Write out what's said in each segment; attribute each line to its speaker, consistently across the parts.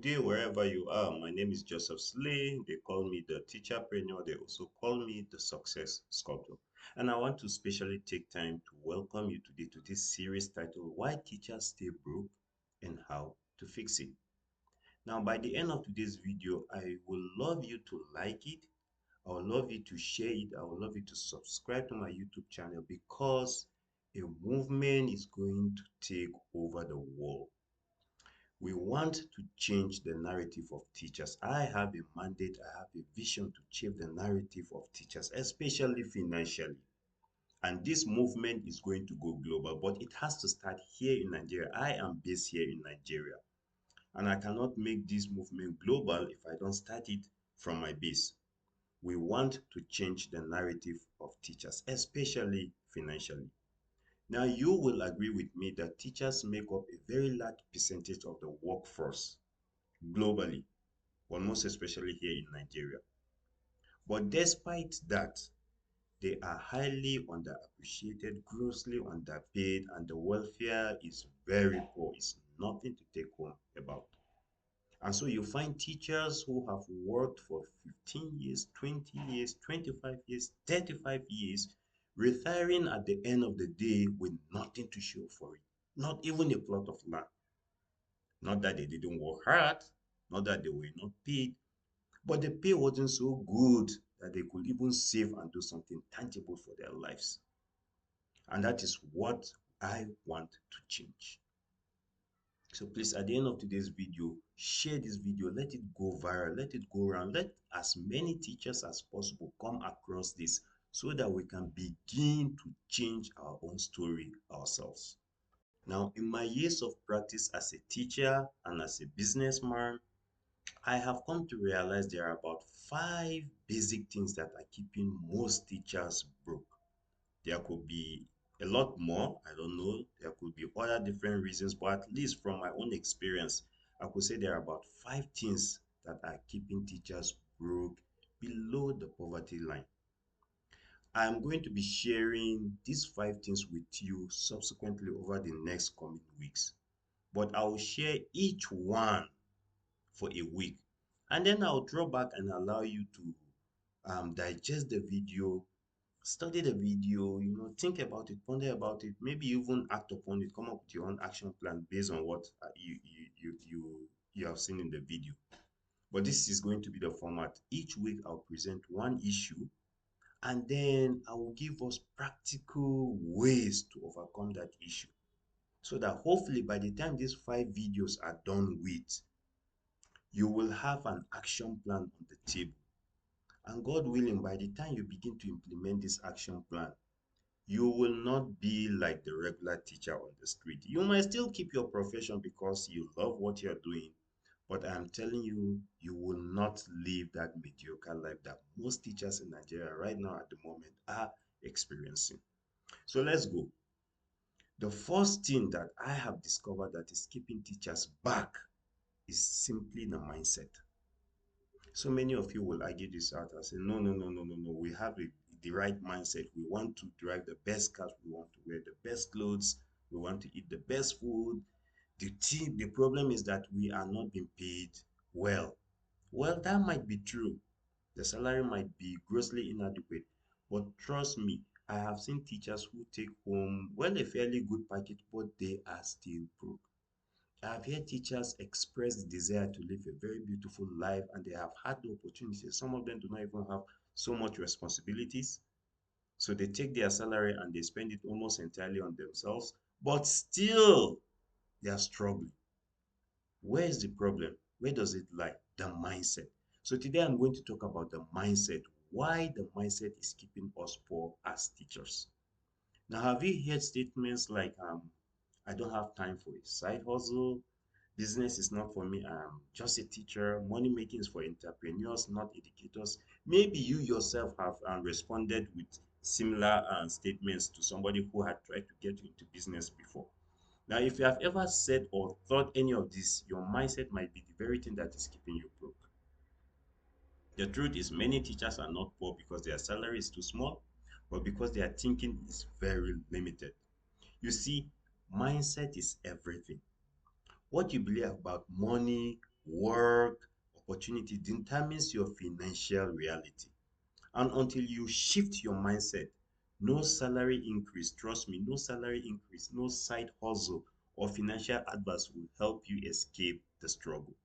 Speaker 1: day, wherever you are. My name is Joseph Slay. They call me the Teacherpreneur. They also call me the Success Sculptor. And I want to specially take time to welcome you today to this series titled Why Teachers Stay Broke and How to Fix It. Now, by the end of today's video, I would love you to like it. I would love you to share it. I would love you to subscribe to my YouTube channel because a movement is going to take over the world. We want to change the narrative of teachers. I have a mandate, I have a vision to change the narrative of teachers, especially financially. And this movement is going to go global, but it has to start here in Nigeria. I am based here in Nigeria, and I cannot make this movement global if I don't start it from my base. We want to change the narrative of teachers, especially financially. Now, you will agree with me that teachers make up a very large percentage of the workforce globally, but most especially here in Nigeria. But despite that, they are highly underappreciated, grossly underpaid, and the welfare is very poor. It's nothing to take home about. And so you find teachers who have worked for 15 years, 20 years, 25 years, 35 years, retiring at the end of the day with nothing to show for it, not even a plot of land. Not that they didn't work hard, not that they were not paid, but the pay wasn't so good that they could even save and do something tangible for their lives. And that is what I want to change. So please, at the end of today's video, share this video, let it go viral, let it go around, let as many teachers as possible come across this so that we can begin to change our own story ourselves. Now, in my years of practice as a teacher and as a businessman, I have come to realize there are about 5 basic things that are keeping most teachers broke. There could be a lot more, I don't know. There could be other different reasons, but at least from my own experience, I could say there are about 5 things that are keeping teachers broke below the poverty line. I'm going to be sharing these 5 things with you subsequently over the next coming weeks, but I will share each one for a week. And then I'll draw back and allow you to digest the video, study the video, think about it, ponder about it, maybe even act upon it, come up with your own action plan based on what you have seen in the video. But this is going to be the format. Each week I'll present one issue and then I will give us practical ways to overcome that issue so that hopefully by the time these 5 videos are done with, you will have an action plan on the table. And God willing, by the time you begin to implement this action plan, you will not be like the regular teacher on the street. You might still keep your profession because you love what you're doing, but I'm telling you, you will not live that mediocre life that most teachers in Nigeria right now at the moment are experiencing. So let's go. The first thing that I have discovered that is keeping teachers back is simply the mindset. So many of you will argue this out and say, no, no, no, no, no, no. We have the right mindset. We want to drive the best cars. We want to wear the best clothes. We want to eat the best food. The problem is that we are not being paid well. Well, that might be true. The salary might be grossly inadequate. But trust me, I have seen teachers who take home, well, a fairly good package, but they are still broke. I've heard teachers express the desire to live a very beautiful life and they have had the opportunity. Some of them do not even have so much responsibilities. So they take their salary and they spend it almost entirely on themselves, but still they are struggling. Where is the problem? Where does it lie? The mindset. So today I'm going to talk about the mindset, why the mindset is keeping us poor as teachers. Now, have you heard statements like, I don't have time for a side hustle, business is not for me, I'm just a teacher, money making is for entrepreneurs, not educators? Maybe you yourself have responded with similar statements to somebody who had tried to get you into business before. Now, if you have ever said or thought any of this, your mindset might be the very thing that is keeping you broke. The truth is, many teachers are not poor because their salary is too small, but because their thinking is very limited. You see, mindset is everything. What you believe about money, work, opportunity determines your financial reality. And until you shift your mindset, no salary increase, trust me, no salary increase, no side hustle or financial advice will help you escape the struggle.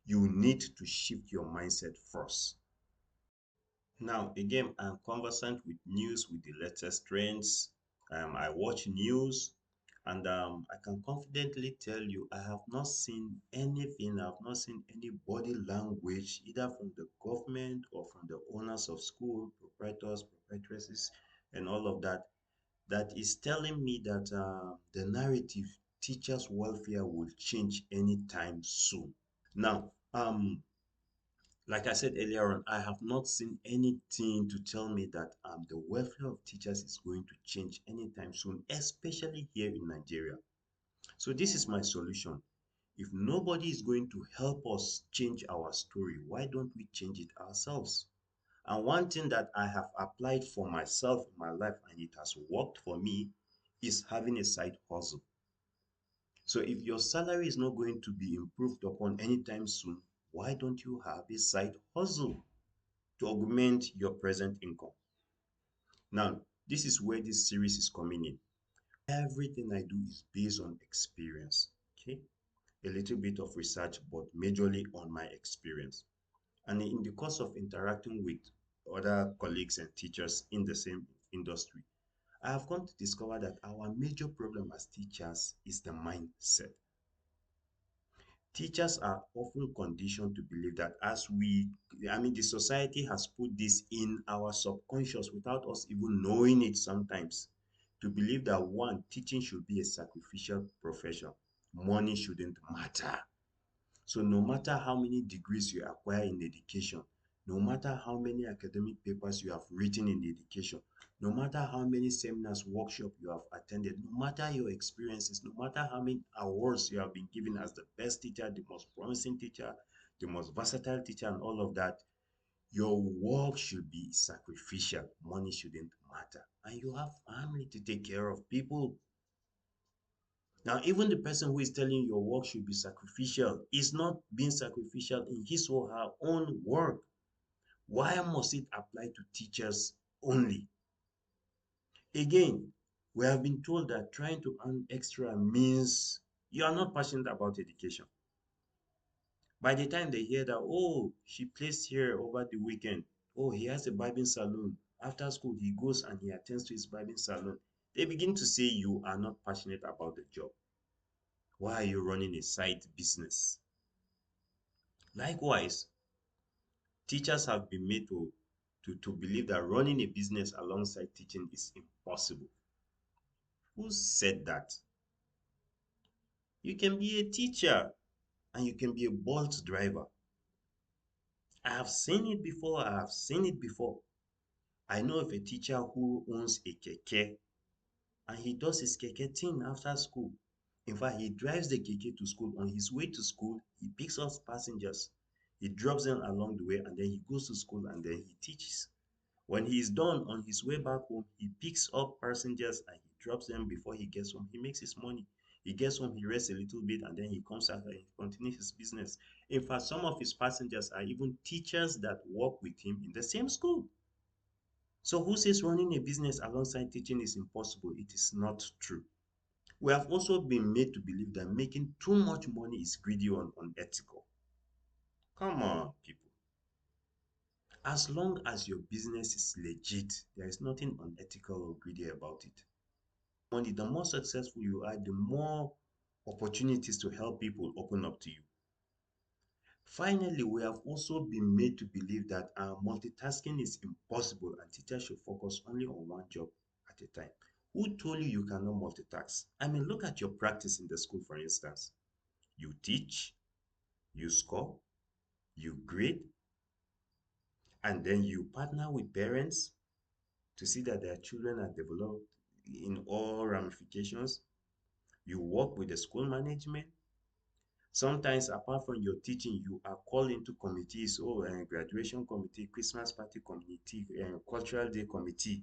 Speaker 1: You need to shift your mindset first. Now, again, I'm conversant with news with the latest trends. I watch news, and I can confidently tell you I have not seen anything, I have not seen any body language either from the government or from the owners of school, proprietors, proprietresses, and all of that, that is telling me that the narrative teachers' welfare will change anytime soon. Now, like I said earlier on, I have not seen anything to tell me that the welfare of teachers is going to change anytime soon, especially here in Nigeria. So this is my solution. If nobody is going to help us change our story, why don't we change it ourselves? And one thing that I have applied for myself in my life and it has worked for me is having a side hustle. So if your salary is not going to be improved upon anytime soon, why don't you have a side hustle to augment your present income? Now, this is where this series is coming in. Everything I do is based on experience, okay? A little bit of research, but majorly on my experience. And in the course of interacting with other colleagues and teachers in the same industry, I have come to discover that our major problem as teachers is the mindset. Teachers are often conditioned to believe that the society has put this in our subconscious without us even knowing it sometimes, to believe that one, teaching should be a sacrificial profession. Money shouldn't matter. So no matter how many degrees you acquire in education, no matter how many academic papers you have written in education, no matter how many seminars, workshops you have attended, no matter your experiences, no matter how many awards you have been given as the best teacher, the most promising teacher, the most versatile teacher, and all of that, your work should be sacrificial. Money shouldn't matter. And you have family to take care of, people. Now, even the person who is telling you your work should be sacrificial is not being sacrificial in his or her own work. Why must it apply to teachers only? Again, we have been told that trying to earn extra means you are not passionate about education. By the time they hear that, oh, she placed here over the weekend, oh, he has a barbing salon. After school, he goes and he attends to his barbing salon. They begin to say you are not passionate about the job. Why are you running a side business? Likewise, teachers have been made to believe that running a business alongside teaching is impossible. Who said that? You can be a teacher and you can be a Bolt driver. I have seen it before. I have seen it before. I know of a teacher who owns a keke and he does his keke thing after school. In fact, he drives the keke to school. On his way to school, he picks up passengers. He drops them along the way and then he goes to school and then he teaches. When he is done on his way back home, he picks up passengers and he drops them before he gets home. He makes his money. He gets home, he rests a little bit, and then he comes out and he continues his business. In fact, some of his passengers are even teachers that work with him in the same school. So who says running a business alongside teaching is impossible? It is not true. We have also been made to believe that making too much money is greedy or unethical. Come on, people. As long as your business is legit, there is nothing unethical or greedy about it. Money, the more successful you are, the more opportunities to help people open up to you. Finally, we have also been made to believe that multitasking is impossible and teachers should focus only on one job at a time. Who told you you cannot multitask? I mean, look at your practice in the school, for instance. You teach, you score, you grade, and then you partner with parents to see that their children are developed in all ramifications. You work with the school management. Sometimes, apart from your teaching, you are called into committees, graduation committee, Christmas party committee, cultural day committee.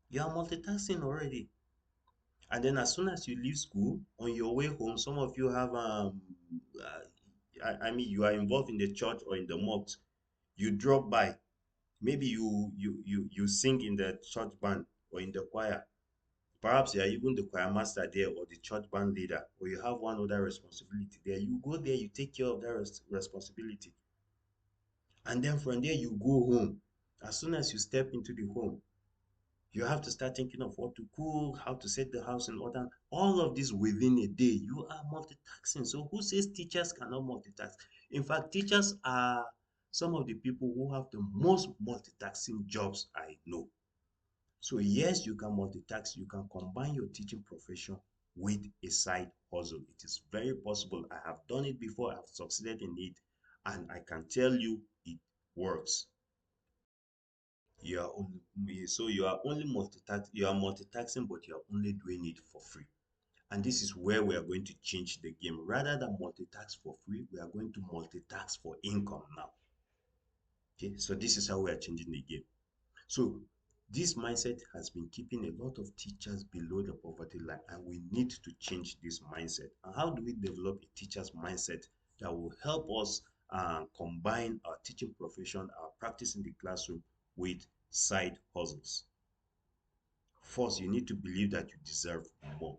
Speaker 1: You are multitasking already. And then as soon as you leave school, on your way home, some of you have I mean, you are involved in the church or in the mosque, you drop by, maybe you sing in the church band or in the choir. Perhaps you are even the choir master there or the church band leader, or you have one other responsibility there. You go there, you take care of that responsibility. And then from there, you go home. As soon as you step into the home, you have to start thinking of what to cook, how to set the house in order. All of this within a day. You are multitasking. So who says teachers cannot multitask? In fact, teachers are some of the people who have the most multitasking jobs I know. So yes, you can multitask. You can combine your teaching profession with a side hustle. It is very possible. I have done it before. I've succeeded in it, and I can tell you it works. You are only multitasking, but you are only doing it for free. And this is where we are going to change the game. Rather than multitask for free, we are going to multitask for income now. Okay, so this is how we are changing the game. So this mindset has been keeping a lot of teachers below the poverty line, and we need to change this mindset. And how do we develop a teacher's mindset that will help us combine our teaching profession, our practice in the classroom, with side hustles? First, you need to believe that you deserve more.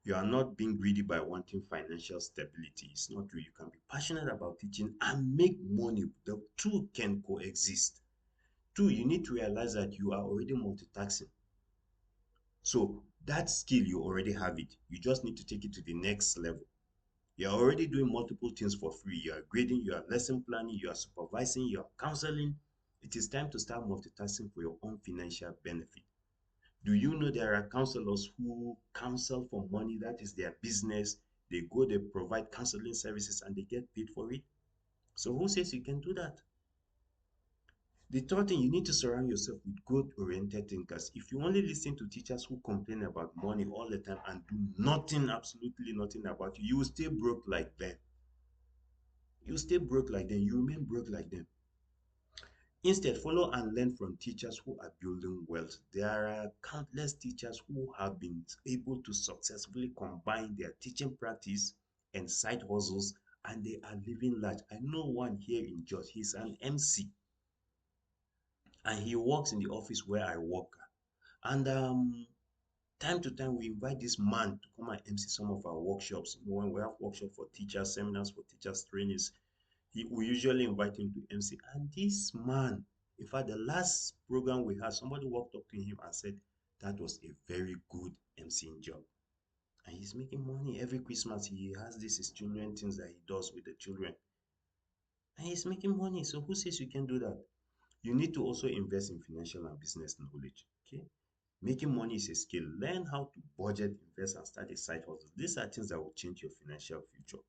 Speaker 1: You are not being greedy by wanting financial stability. It's not true. You can be passionate about teaching and make money. The two can coexist. Two, you need to realize that you are already multitasking. So that skill, you already have it. You just need to take it to the next level. You are already doing multiple things for free. You are grading, you are lesson planning, you are supervising, you are counseling. It is time to start multitasking for your own financial benefit. Do you know there are counselors who counsel for money? That is their business. They go, they provide counseling services, and they get paid for it. So who says you can do that? The third thing, you need to surround yourself with good-oriented thinkers. If you only listen to teachers who complain about money all the time and do nothing, absolutely nothing about you, you will stay broke like them. You stay broke like them. You remain broke like them. Instead, follow and learn from teachers who are building wealth. There are countless teachers who have been able to successfully combine their teaching practice and side hustles, and they are living large. I know one here in Jos. He's an MC, and he works in the office where I work. And time to time, we invite this man to come and MC some of our workshops. When we have workshops for teachers, seminars for teachers, trainings, we usually invite him to MC. And this man, in fact, the last program we had, somebody walked up to him and said that was a very good MCing job. And he's making money every Christmas. He has this his children things that he does with the children, and he's making money. So who says you can do that? You need to also invest in financial and business knowledge. Okay, making money is a skill. Learn how to budget, invest, and start a side hustle. These are things that will change your financial future.